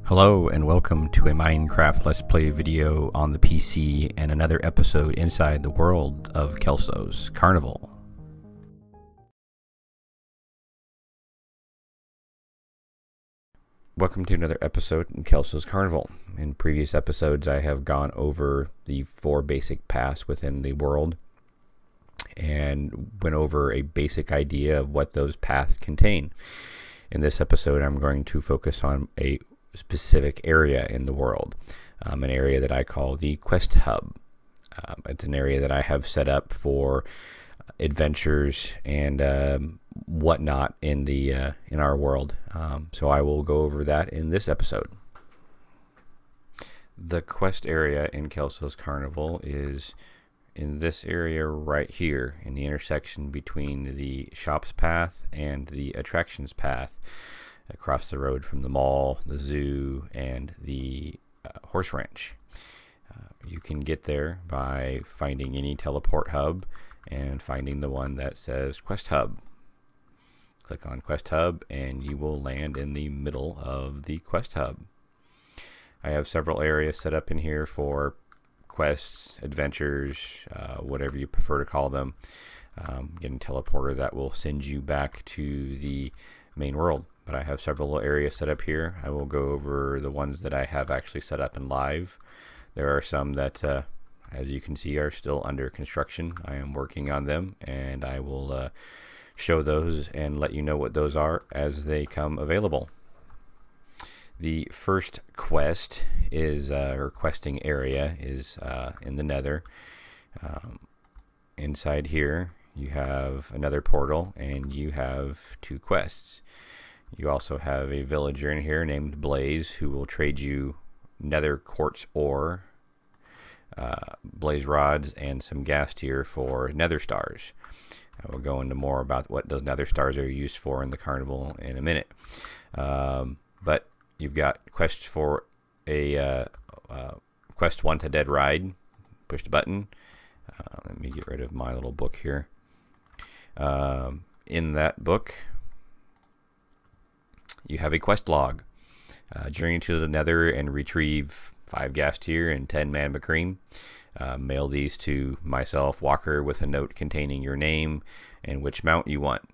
Hello and welcome to a Minecraft Let's Play video on the PC and another episode inside the world of Kelso's Carnival. Welcome to another episode in Kelso's Carnival. In previous episodes I have gone over the 4 basic paths within the world and went over a basic idea of what those paths contain. In this episode I'm going to focus on a specific area in the world, an area that I call the Quest Hub. It's an area that I have set up for adventures and whatnot in the in our world. So I will go over that in this episode. The quest area in Kelso's Carnival is in this area right here, in the intersection between the shops path and the attractions path, across the road from the mall, the zoo, and the horse ranch. You can get there by finding any teleport hub and finding the one that says Quest Hub. Click on Quest Hub and you will land in the middle of the Quest Hub. I have several areas set up in here for quests, adventures, whatever you prefer to call them. Getting a teleporter that will send you back to the main world. But I have several areas set up here. I will go over the ones that I have actually set up in live. There are some that, as you can see, are still under construction. I am working on them, and I will show those and let you know what those are as they come available. The first quest is, or questing area is in the Nether. Inside here, you have another portal, and you have 2 quests. You also have a villager in here named Blaze who will trade you nether quartz ore, blaze rods, and some gas tier for nether stars. I will go into more about what those nether stars are used for in the carnival in a minute. But you've got quests for a quest 1 to dead ride. Push the button. Let me get rid of my little book here. In that book, you have a quest log. Journey to the Nether and retrieve 5 gas tier and 10 magma cream. Mail these to myself, Walker, with a note containing your name and which mount you want.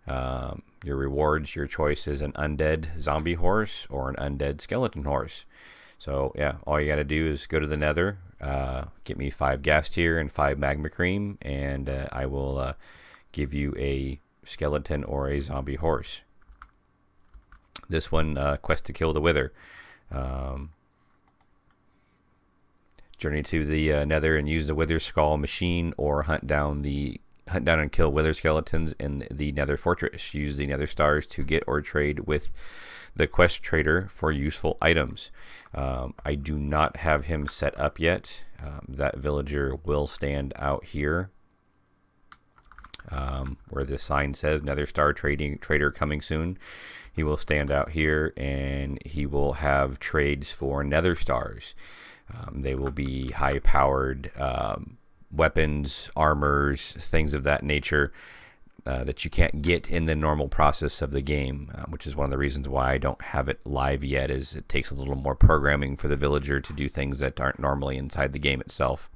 Your rewards, your choice is an undead zombie horse or an undead skeleton horse. So yeah, all you gotta do is go to the Nether, get me 5 gas tier and 5 magma cream, and I will give you a skeleton or a zombie horse. This one, quest to kill the Wither. Journey to the Nether and use the Wither skull machine, or hunt down and kill Wither skeletons in the Nether fortress. Use the Nether stars to get or trade with the quest trader for useful items. I do not have him set up yet. That villager will stand out here, where the sign says Nether Star Trader coming soon. He will stand out here and he will have trades for Nether Stars. They will be high powered weapons, armors, things of that nature that you can't get in the normal process of the game, which is one of the reasons why I don't have it live yet, is it takes a little more programming for the villager to do things that aren't normally inside the game itself.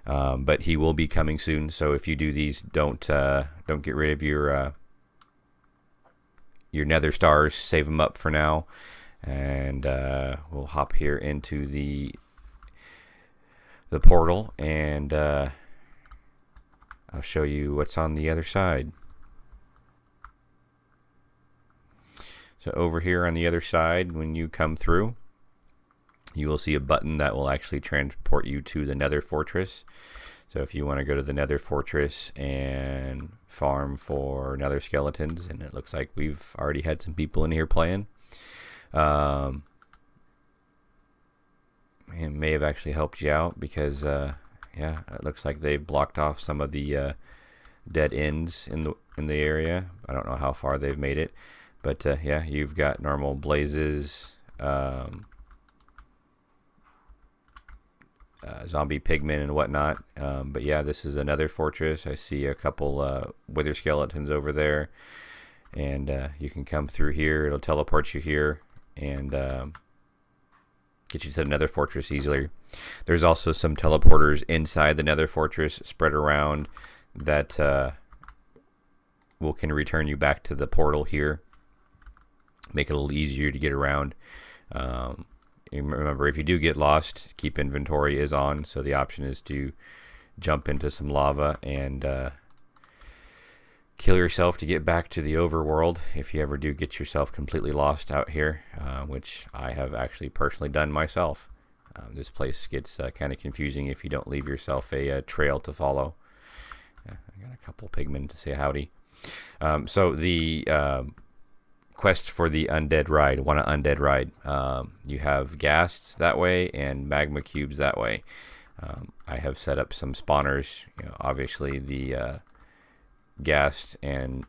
But he will be coming soon, so if you do these, don't get rid of your Nether stars. Save them up for now, and we'll hop here into the portal, and I'll show you what's on the other side. So over here on the other side, when you come through, you will see a button that will actually transport you to the Nether Fortress. So if you want to go to the Nether Fortress and farm for Nether skeletons, and it looks like we've already had some people in here playing. It may have actually helped you out because, yeah, it looks like they've blocked off some of the dead ends in the area. I don't know how far they've made it, but yeah, you've got normal blazes, zombie pigmen and whatnot, but yeah, this is another fortress. I see a couple wither skeletons over there, and you can come through here. It'll teleport you here, and get you to the Nether Fortress easily. There's also some teleporters inside the Nether Fortress spread around that can return you back to the portal here. Make it a little easier to get around. Remember, if you do get lost, keep inventory is on, so the option is to jump into some lava and kill yourself to get back to the overworld if you ever do get yourself completely lost out here, which I have actually personally done myself. This place gets kind of confusing if you don't leave yourself a trail to follow. I got a couple pigmen to say howdy. So the quest for the undead ride, want an undead ride. You have ghasts that way and magma cubes that way. I have set up some spawners. Obviously the ghast and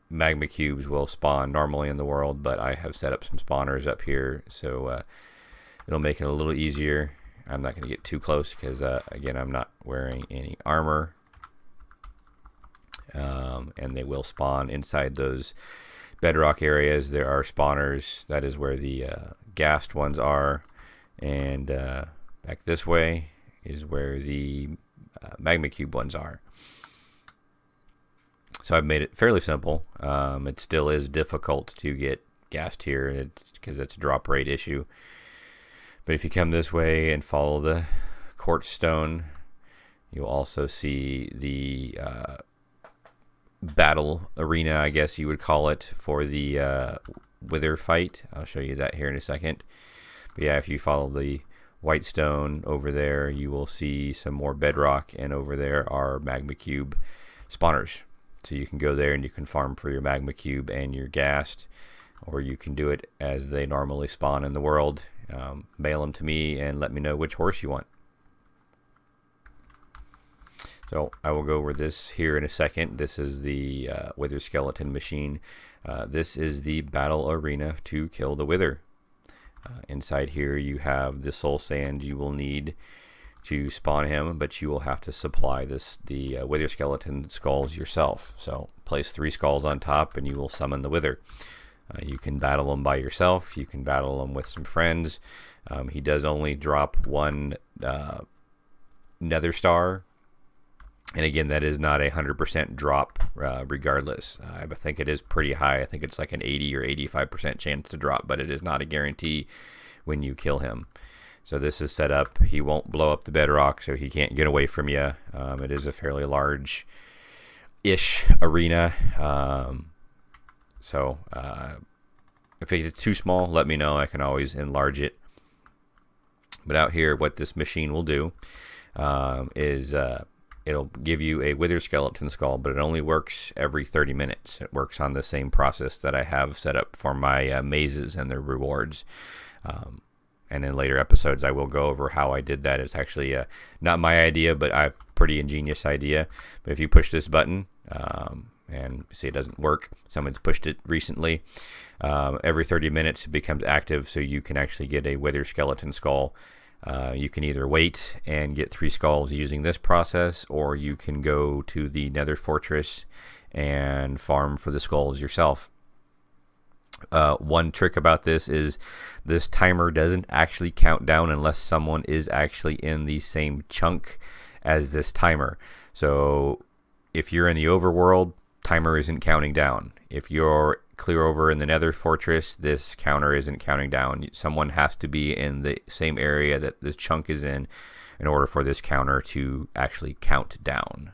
magma cubes will spawn normally in the world, but I have set up some spawners up here, so it'll make it a little easier. I'm not going to get too close because again, I'm not wearing any armor. And they will spawn inside those bedrock areas. There are spawners. That is where the ghast ones are, and back this way is where the magma cube ones are. So I've made it fairly simple. It still is difficult to get ghast here because it's a drop rate issue, but if you come this way and follow the quartz stone, you'll also see the battle arena, I guess you would call it, for the wither fight. I'll show you that here in a second. But yeah, if you follow the white stone over there, you will see some more bedrock, and over there are magma cube spawners. So you can go there and you can farm for your magma cube and your ghast, or you can do it as they normally spawn in the world. Mail them to me and let me know which horse you want. So I will go over this here in a second. This is the wither skeleton machine. This is the battle arena to kill the wither. Inside here you have the soul sand you will need to spawn him, but you will have to supply the wither skeleton skulls yourself. So place 3 skulls on top and you will summon the wither. You can battle him by yourself. You can battle him with some friends. He does only drop 1 nether star. And again, that is not a 100% drop regardless. I think it is pretty high. I think it's like an 80 or 85% chance to drop, but it is not a guarantee when you kill him. So this is set up. He won't blow up the bedrock, so he can't get away from you. It is a fairly large-ish arena. So if it's too small, let me know. I can always enlarge it. But out here, what this machine will do is it'll give you a wither skeleton skull, but it only works every 30 minutes. It works on the same process that I have set up for my mazes and their rewards. And in later episodes, I will go over how I did that. It's actually not my idea, but a pretty ingenious idea. But if you push this button, and see it doesn't work, someone's pushed it recently, every 30 minutes it becomes active, so you can actually get a wither skeleton skull. You can either wait and get 3 skulls using this process, or you can go to the Nether Fortress and farm for the skulls yourself. One trick about this is this timer doesn't actually count down unless someone is actually in the same chunk as this timer. So if you're in the overworld, timer isn't counting down. If you're clear over in the Nether Fortress, this counter isn't counting down. Someone has to be in the same area that this chunk is in order for this counter to actually count down.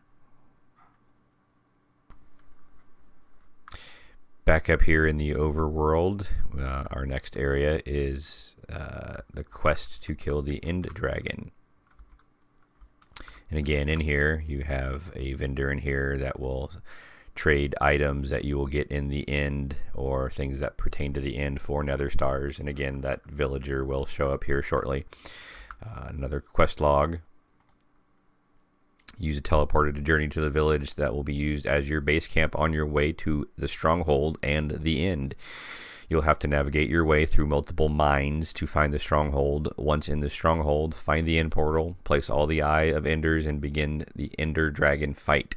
Back up here in the overworld, our next area is the quest to kill the End Dragon. And again, in here you have a vendor in here that will trade items that you will get in the end, or things that pertain to the end, for nether stars. And again, that villager will show up here shortly. Another quest log. Use a teleporter to journey to the village that will be used as your base camp on your way to the stronghold and the end. You'll have to navigate your way through multiple mines to find the stronghold. Once in the stronghold, find the end portal, place all the Eye of Enders, and begin the Ender Dragon fight.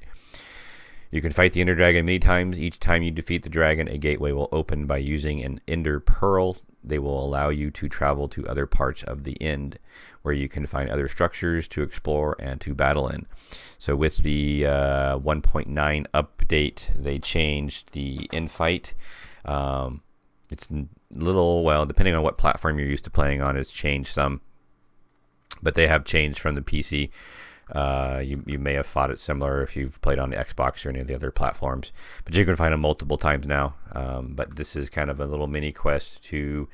You can fight the Ender Dragon many times. Each time you defeat the dragon, a gateway will open. By using an Ender Pearl, they will allow you to travel to other parts of the End, where you can find other structures to explore and to battle in. So with the 1.9 update, they changed the infight. It's little, well, depending on what platform you're used to playing on, it's changed some. But they have changed from the PC. You may have fought it similar if you've played on the Xbox or any of the other platforms, but you can find them multiple times now. But this is kind of a little mini quest to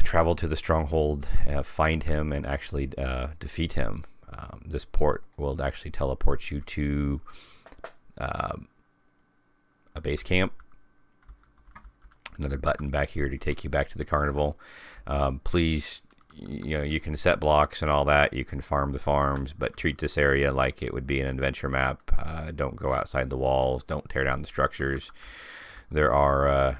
travel to the stronghold, find him, and actually defeat him. This port will actually teleport you to a base camp. Another button back here to take you back to the carnival. Please, you can set blocks and all that. You can farm the farms, but treat this area like it would be an adventure map. Don't go outside the walls. Don't tear down the structures. There are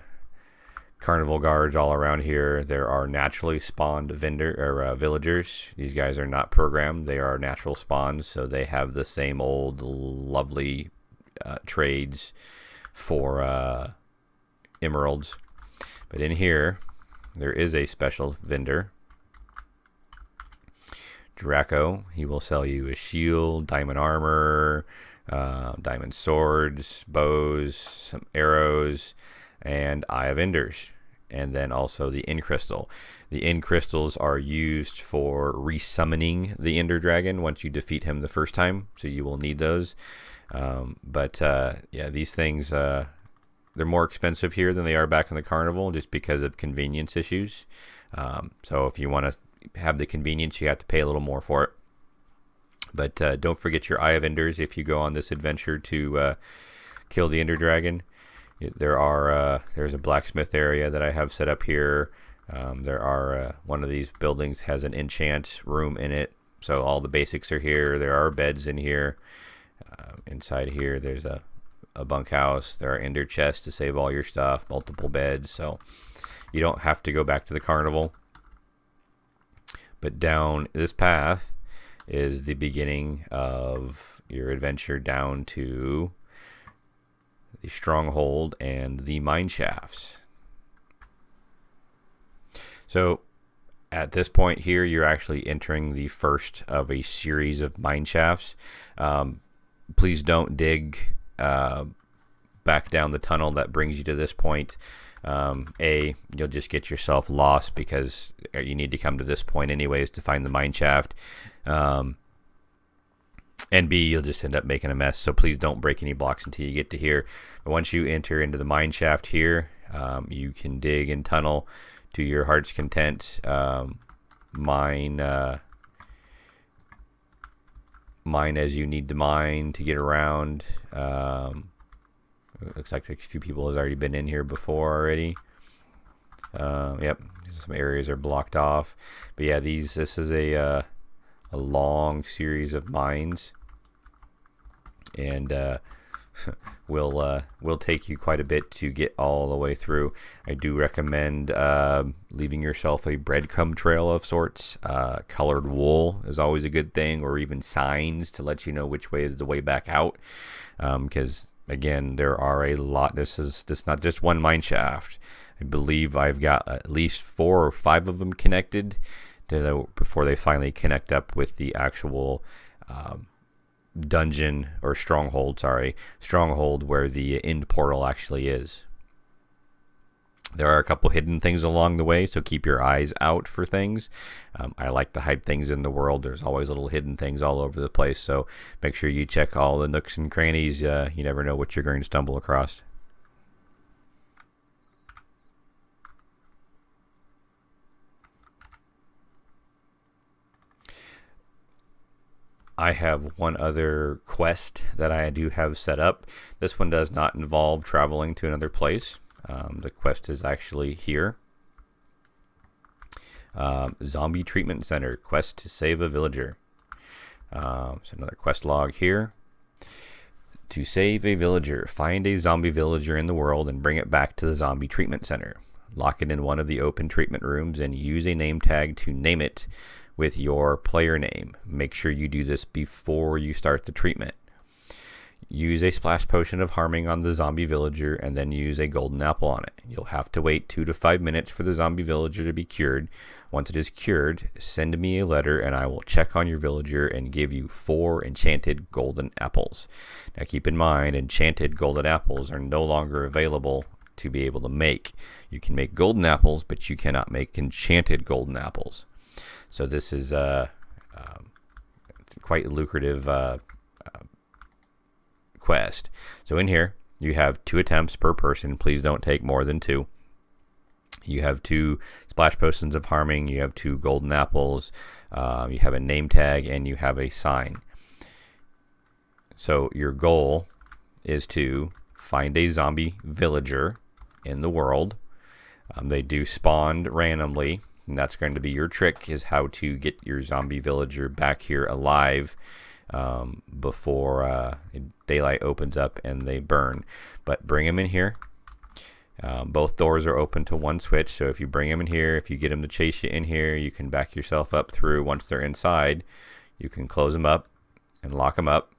carnival guards all around here. There are naturally spawned villagers. These guys are not programmed. They are natural spawns, so they have the same old lovely trades for emeralds. But in here, there is a special vendor. Draco. He will sell you a shield, diamond armor, diamond swords, bows, some arrows, and Eye of Enders. And then also the End Crystal. The End Crystals are used for resummoning the Ender Dragon once you defeat him the first time, so you will need those. Yeah, these things, they're more expensive here than they are back in the carnival just because of convenience issues. So if you want to have the convenience, you have to pay a little more for it. But don't forget your Eye of Enders if you go on this adventure to kill the Ender Dragon. There's a blacksmith area that I have set up here. One of these buildings has an enchant room in it, so all the basics are here. There are beds in here. Inside here there's a bunkhouse. There are ender chests to save all your stuff, multiple beds, so you don't have to go back to the carnival. But down this path is the beginning of your adventure down to the stronghold and the mine shafts. So at this point here, you're actually entering the first of a series of mine shafts. Please don't dig back down the tunnel that brings you to this point. You'll just get yourself lost because you need to come to this point anyways to find the mine shaft. And B, you'll just end up making a mess. So please don't break any blocks until you get to here. But once you enter into the mine shaft here, you can dig and tunnel to your heart's content. Mine as you need to mine to get around. It looks like a few people has already been in here before already. Yep, some areas are blocked off. But yeah, this is a long series of mines, and will take you quite a bit to get all the way through. I do recommend leaving yourself a breadcrumb trail of sorts. Colored wool is always a good thing, or even signs to let you know which way is the way back out, because again, there are a lot. This is not just one mine shaft. I believe I've got at least 4 or 5 of them connected before they finally connect up with the actual dungeon or stronghold where the end portal actually is. There are a couple hidden things along the way, so keep your eyes out for things. I like to hide things in the world. There's always little hidden things all over the place, so make sure you check all the nooks and crannies. You never know what you're going to stumble across. I have one other quest that I do have set up. This one does not involve traveling to another place. The quest is actually here. Zombie Treatment Center. Quest to save a villager. So another quest log here. To save a villager, find a zombie villager in the world and bring it back to the Zombie Treatment Center. Lock it in one of the open treatment rooms and use a name tag to name it with your player name. Make sure you do this before you start the treatment. use a splash potion of harming on the zombie villager, and then use a golden apple on it. You'll have to wait 2 to 5 minutes for the zombie villager to be cured. Once it is cured, send me a letter and I will check on your villager and give you 4 enchanted golden apples. Now keep in mind, enchanted golden apples are no longer available to be able to make. You can make golden apples, but you cannot make enchanted golden apples. So this is quite lucrative quest. So in here, you have 2 attempts per person. Please don't take more than 2. You have 2 splash potions of harming. You have 2 golden apples. You have a name tag, and you have a sign. So your goal is to find a zombie villager in the world. They do spawn randomly, and that's going to be your trick, is how to get your zombie villager back here alive before daylight opens up and they burn. But bring them in here. Both doors are open to one switch, so if you bring them in here, if you get them to chase you in here, you can back yourself up through. Once they're inside, you can close them up and lock them up.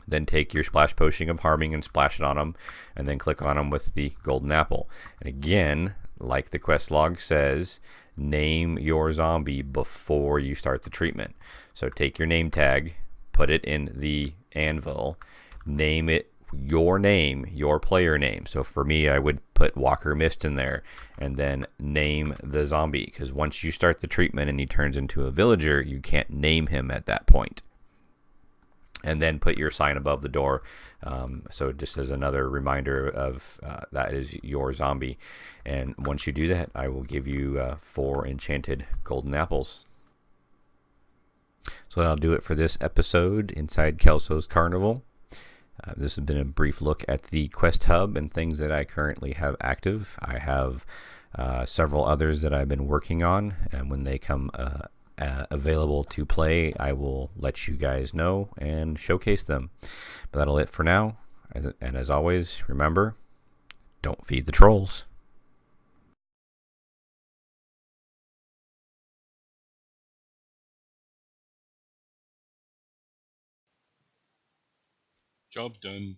Then take your splash potion of harming and splash it on them, and then click on them with the golden apple. And again, like the quest log says, name your zombie before you start the treatment. So take your name tag, put it in the anvil, name it your name, your player name. So for me, I would put Walker Mist in there, and then name the zombie, because once you start the treatment and he turns into a villager, you can't name him at that point. And then put your sign above the door, so just as another reminder of that is your zombie. And once you do that, I will give you 4 enchanted golden apples. So that'll do it for this episode inside Kelso's Carnival. This has been a brief look at the Quest Hub and things that I currently have active. I have several others that I've been working on, and when they come available to play, I will let you guys know and showcase them. But that'll it for now. And as always, remember, don't feed the trolls. Job done.